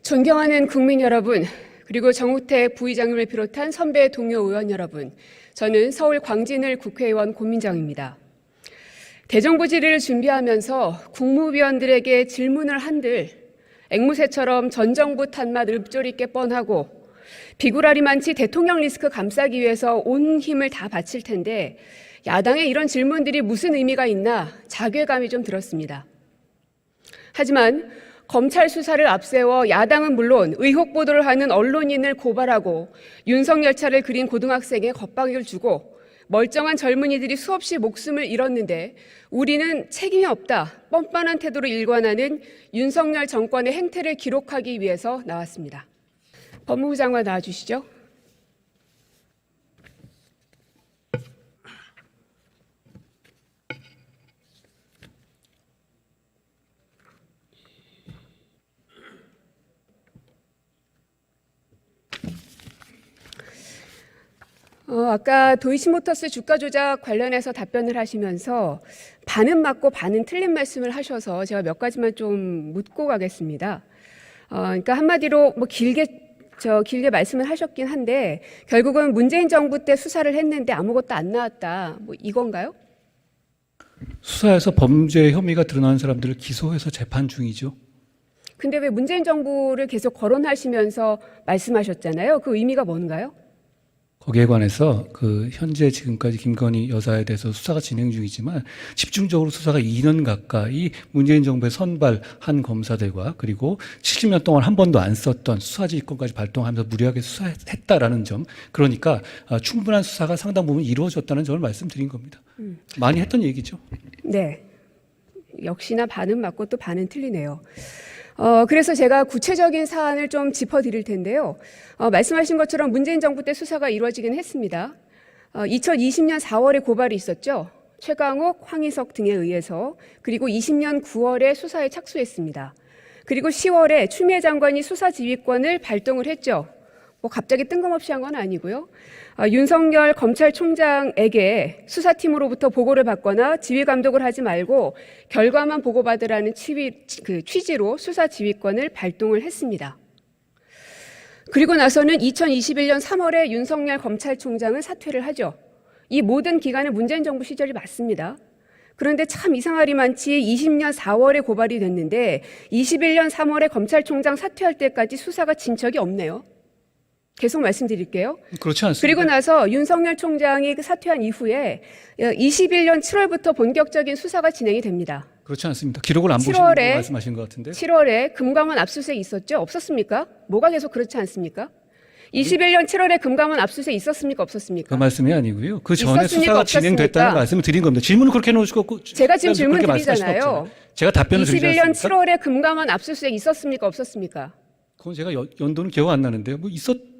존경하는 국민 여러분, 그리고 정우택 부의장님을 비롯한 선배 동료 의원 여러분, 저는 서울 광진을 국회의원 고민정입니다. 대정부 질의를 준비하면서 국무위원들에게 질문을 한들 앵무새처럼 전 정부 탓만 읊조리게 뻔하고 비굴하리 많지 대통령 리스크 감싸기 위해서 온 힘을 다 바칠 텐데 야당의 이런 질문들이 무슨 의미가 있나 자괴감이 좀 들었습니다. 하지만 검찰 수사를 앞세워 야당은 물론 의혹 보도를 하는 언론인을 고발하고 윤석열 차를 그린 고등학생에 겁박을 주고 멀쩡한 젊은이들이 수없이 목숨을 잃었는데 우리는 책임이 없다, 뻔뻔한 태도로 일관하는 윤석열 정권의 행태를 기록하기 위해서 나왔습니다. 법무부 장관 나와주시죠. 아까 도이치모터스 주가 조작 관련해서 답변을 하시면서 반은 맞고 반은 틀린 말씀을 하셔서 제가 몇 가지만 좀 묻고 가겠습니다. 그러니까 한마디로 길게 말씀을 하셨긴 한데 결국은 문재인 정부 때 수사를 했는데 아무것도 안 나왔다. 이건가요? 수사에서 범죄 혐의가 드러나는 사람들을 기소해서 재판 중이죠. 근데 왜 문재인 정부를 계속 거론하시면서 말씀하셨잖아요. 그 의미가 뭔가요? 거기에 관해서 현재 지금까지 김건희 여사에 대해서 수사가 진행 중이지만 집중적으로 수사가 2년 가까이 문재인 정부의 선발한 검사들과 그리고 70년 동안 한 번도 안 썼던 수사지휘권까지 발동하면서 무리하게 수사했다라는 점, 그러니까 충분한 수사가 상당 부분 이루어졌다는 점을 말씀드린 겁니다. 많이 했던 얘기죠. 네, 역시나 반은 맞고 또 반은 틀리네요. 그래서 제가 구체적인 사안을 좀 짚어드릴 텐데요. 말씀하신 것처럼 문재인 정부 때 수사가 이루어지긴 했습니다. 2020년 4월에 고발이 있었죠. 최강욱, 황희석 등에 의해서. 그리고 20년 9월에 수사에 착수했습니다. 그리고 10월에 추미애 장관이 수사 지휘권을 발동을 했죠. 갑자기 뜬금없이 한 건 아니고요. 윤석열 검찰총장에게 수사팀으로부터 보고를 받거나 지휘 감독을 하지 말고 결과만 보고받으라는 취지로 수사 지휘권을 발동을 했습니다. 그리고 나서는 2021년 3월에 윤석열 검찰총장은 사퇴를 하죠. 이 모든 기간은 문재인 정부 시절이 맞습니다. 그런데 참 이상하리만치 20년 4월에 고발이 됐는데 21년 3월에 검찰총장 사퇴할 때까지 수사가 진 적이 없네요. 계속 말씀드릴게요. 그렇지 않습니다. 그리고 나서 윤석열 총장이 사퇴한 이후에 21년 7월부터 본격적인 수사가 진행이 됩니다. 그렇지 않습니다. 기록을 안 보시는 분 말씀하신 것 같은데. 7월에 금감원 압수수색 있었죠? 없었습니까? 뭐가 계속 그렇지 않습니까? 21년 7월에 금감원 압수수색 있었습니까? 없었습니까? 그 말씀이 아니고요. 그 전에 수사가 없었습니까? 진행됐다는 말씀을 드린 겁니다. 질문을 그렇게 해놓으시고 제가 지금 질문 드리잖아요. 제가 답변을 드리지 21년 않습니까? 7월에 금감원 압수수색 있었습니까? 없었습니까? 그건 제가 연도는 기억 안 나는데요.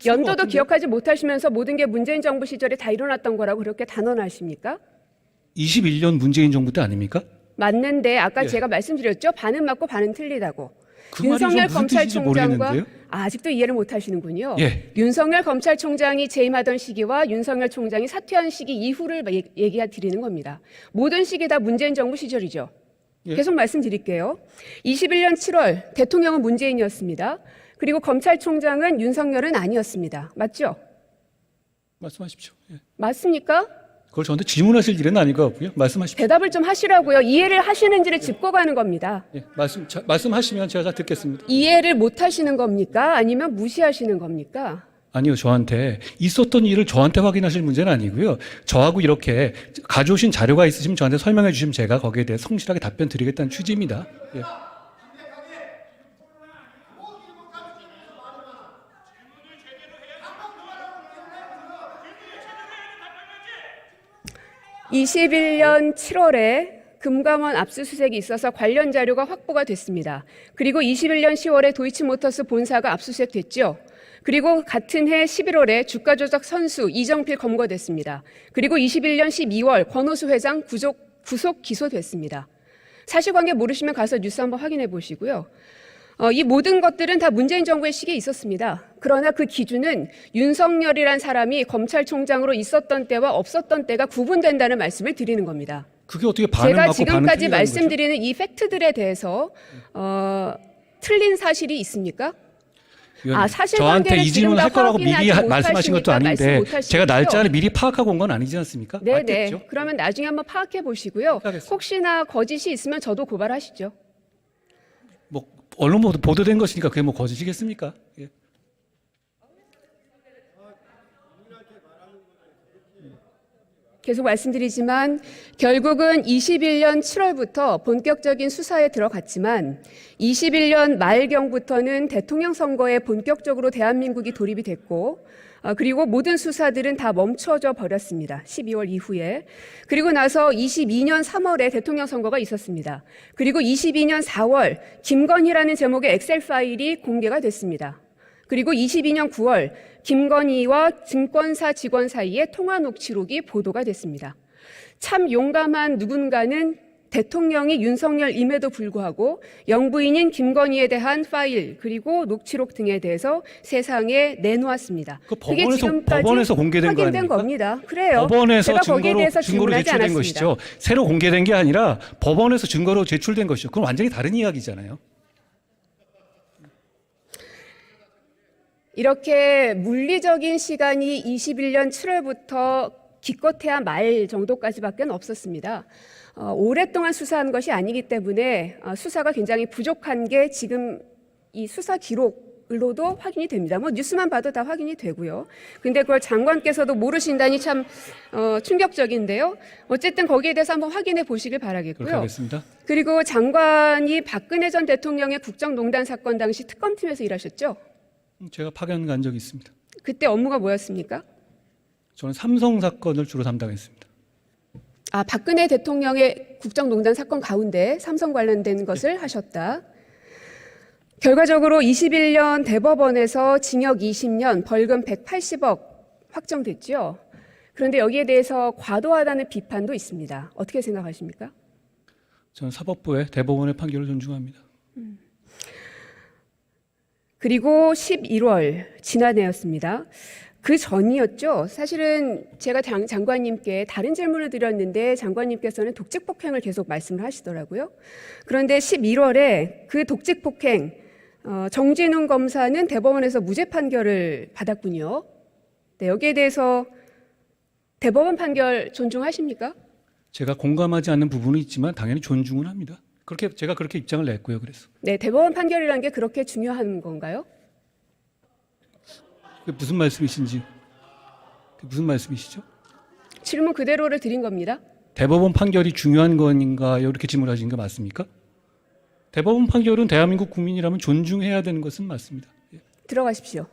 연도도 기억하지 못하시면서 모든 게 문재인 정부 시절에 다 일어났던 거라고 그렇게 단언하십니까? 21년 문재인 정부 때 아닙니까? 맞는데 아까 제가 말씀드렸죠. 반은 맞고 반은 틀리다고. 그 윤석열 검찰총장과 아직도 이해를 못 하시는군요. 예. 윤석열 검찰총장이 재임하던 시기와 윤석열 총장이 사퇴한 시기 이후를 얘기해 드리는 겁니다. 모든 시기 다 문재인 정부 시절이죠. 예. 계속 말씀드릴게요. 21년 7월 대통령은 문재인이었습니다. 그리고 검찰총장은 윤석열은 아니었습니다. 맞죠? 말씀하십시오. 예. 맞습니까? 그걸 저한테 질문하실 일은 아닌 것 같고요. 말씀하십시오. 대답을 좀 하시라고요. 이해를 하시는지를 짚고 가는 겁니다. 예. 말씀하시면 제가 다 듣겠습니다. 이해를 못 하시는 겁니까? 아니면 무시하시는 겁니까? 아니요. 저한테 있었던 일을 저한테 확인하실 문제는 아니고요. 저하고 이렇게 가져오신 자료가 있으시면 저한테 설명해 주시면 제가 거기에 대해 성실하게 답변 드리겠다는 취지입니다. 예. (21년 7월에) 금감원 압수수색이 있어서 관련 자료가 확보가 됐습니다. 그리고 21년 10월에 도이치모터스 본사가 압수수색됐죠. 그리고 같은 해 11월에 주가 조작 선수 이정필 검거됐습니다. 그리고 21년 12월 권오수 회장 구속 기소됐습니다. 사실관계 모르시면 가서 뉴스 한번 확인해 보시고요. 이 모든 것들은 다 문재인 정부의 시기에 있었습니다. 그러나 그 기준은 윤석열이란 사람이 검찰총장으로 있었던 때와 없었던 때가 구분된다는 말씀을 드리는 겁니다. 그게 어떻게 반을 제가 맞고 지금까지 말씀드리는 이 팩트들에 대해서 틀린 사실이 있습니까? 위원님, 사실관계를 저한테 이 지금 질문을 다 할 거라고 미리 확인하지 말씀하신 것도 못하시니까 말씀 아닌데 못하시겠죠? 제가 날짜를 미리 파악하고 온 건 아니지 않습니까? 네네. 맞겠죠? 그러면 나중에 한번 파악해 보시고요. 알겠습니다. 혹시나 거짓이 있으면 저도 고발하시죠. 뭐 언론 보도된 것이니까 그게 뭐 거짓이겠습니까? 예. 계속 말씀드리지만 결국은 21년 7월부터 본격적인 수사에 들어갔지만 21년 말경부터는 대통령 선거에 본격적으로 대한민국이 돌입이 됐고 그리고 모든 수사들은 다 멈춰져 버렸습니다. 12월 이후에. 그리고 나서 22년 3월에 대통령 선거가 있었습니다. 그리고 22년 4월 김건희라는 제목의 엑셀 파일이 공개가 됐습니다. 그리고 22년 9월 김건희와 증권사 직원 사이의 통화 녹취록이 보도가 됐습니다. 참 용감한 누군가는 대통령이 윤석열임에도 불구하고 영부인인 김건희에 대한 파일 그리고 녹취록 등에 대해서 세상에 내놓았습니다. 그 그게 법원에서 공개된 거 확인된 아닙니까? 겁니다. 그래요. 법원에서 제가 거기에 대해서 증거로 질문하지 제출된 않았습니다. 것이죠. 새로 공개된 게 아니라 법원에서 증거로 제출된 것이죠. 그건 완전히 다른 이야기잖아요. 이렇게 물리적인 시간이 21년 7월부터 기껏해야 말 정도까지밖에 없었습니다. 오랫동안 수사한 것이 아니기 때문에 수사가 굉장히 부족한 게 지금 이 수사 기록으로도 확인이 됩니다. 뭐 뉴스만 봐도 다 확인이 되고요. 근데 그걸 장관께서도 모르신다니 참 충격적인데요. 어쨌든 거기에 대해서 한번 확인해 보시길 그렇게 바라겠고요. 하겠습니다. 그리고 장관이 박근혜 전 대통령의 국정농단 사건 당시 특검팀에서 일하셨죠? 제가 파견 간 적이 있습니다. 그때 업무가 뭐였습니까? 저는 삼성 사건을 주로 담당했습니다. 박근혜 대통령의 국정농단 사건 가운데 삼성 관련된 것을 하셨다. 결과적으로 21년 대법원에서 징역 20년, 벌금 180억 확정됐죠. 그런데 여기에 대해서 과도하다는 비판도 있습니다. 어떻게 생각하십니까? 저는 사법부의 대법원의 판결을 존중합니다. 그리고 11월 지난해였습니다. 그 전이었죠. 사실은 제가 장관님께 다른 질문을 드렸는데 장관님께서는 독직폭행을 계속 말씀을 하시더라고요. 그런데 11월에 그 독직폭행 정진웅 검사는 대법원에서 무죄 판결을 받았군요. 네, 여기에 대해서 대법원 판결 존중하십니까? 제가 공감하지 않는 부분은 있지만 당연히 존중은 합니다. 제가 그렇게 입장을 냈고요. 그래서 네, 대법원 판결이라는 게 그렇게 중요한 건가요? 그게 무슨 말씀이신지 무슨 말씀이시죠? 질문 그대로를 드린 겁니다. 대법원 판결이 중요한 건가요? 이렇게 질문하신 거 맞습니까? 대법원 판결은 대한민국 국민이라면 존중해야 되는 것은 맞습니다. 들어가십시오.